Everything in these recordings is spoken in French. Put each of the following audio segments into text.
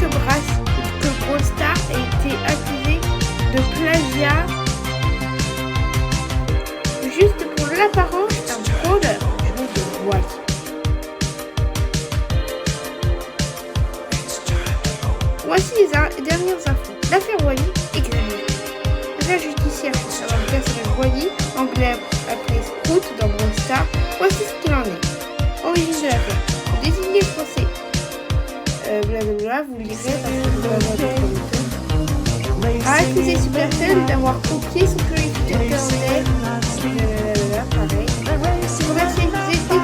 que Brawl Stars a été accusé de plagiat juste pour l'apparence d'un brawler de Wally. Voici les dernières infos. L'affaire Wally examinée. L'affaire judiciaire pour savoir le personnage Wally, anglais appelé Sprout dans Brawl Stars. Voici ce qu'il en est. Origine de l'affaire. Le désigné français. Blablabla, vous lirez parce que vous allez avoir des commentaires. A accusé Supercell d'avoir copié son purificateur d'air. Blablabla, pareil. Commercialisé dès 2019.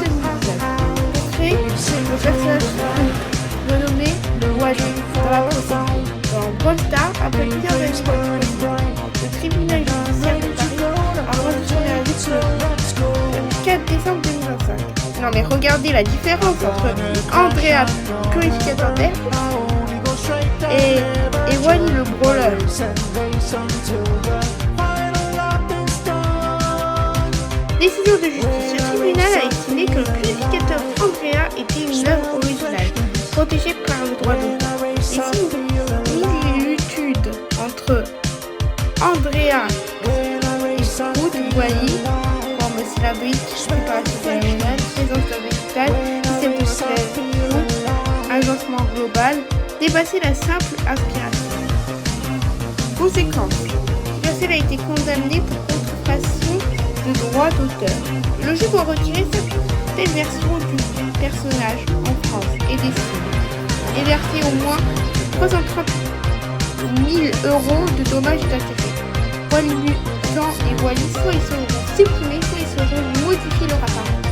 Pour créer le personnage renommé Wally dans la dans Brawl Stars après plusieurs années de le tribunal judiciaire de Paris a rendu son verdict le 4 décembre 2025. Non mais regardez la différence entre Andrea purificateur d'air et Wally le brawler. Décision de justice. Le tribunal a estimé que le purificateur Andrea était une œuvre originale, protégée par le droit d'auteur. Et si similitude entre Andrea et Sprout Wally, forme syllabique, préparation phénoménale, présence végétale, système de ventilation, agencement global, dépasser la simple inspiration. Conséquence. Supercell a été condamné pour contrefaçon de droit d'auteur. Le jeu doit retirer certaines versions du personnage en France et des signes et verser au moins 330 000 € de dommages et d'intérêts. Wally Mutant et Wally, soit ils seront supprimés, soit ils seront modifiés leur apparence.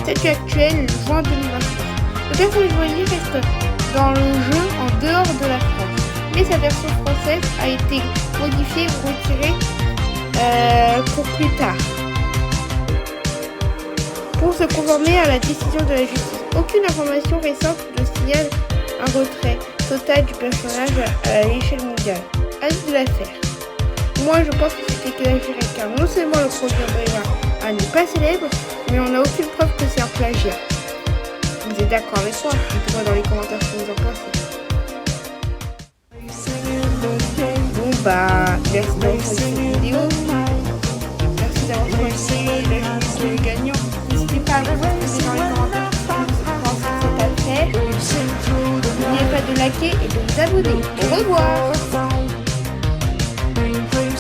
Statut actuel, juin 2026. Le personnage Wally reste dans le jeu en dehors de la France, mais sa version française a été modifiée ou retirée pour plus tard, pour se conformer à la décision de la justice. Aucune information récente ne signale un retrait total du personnage à l'échelle mondiale. Avis de l'affaire. Moi je pense que c'est exagéré car non seulement le produit Andrea n'est pas célèbre, mais on n'a aucune preuve que c'est un plagiat. Vous êtes d'accord avec moi? Dites-moi dans les commentaires ce que vous en pensez. Bon bah, merci d'avoir regardé cette vidéo. Merci d'avoir choisi la vidéo de gagnant. N'hésitez pas à vous exprimer dans les commentaires ce que vous pensez de cette affaire. N'oubliez pas de liker et de vous abonner. Au revoir.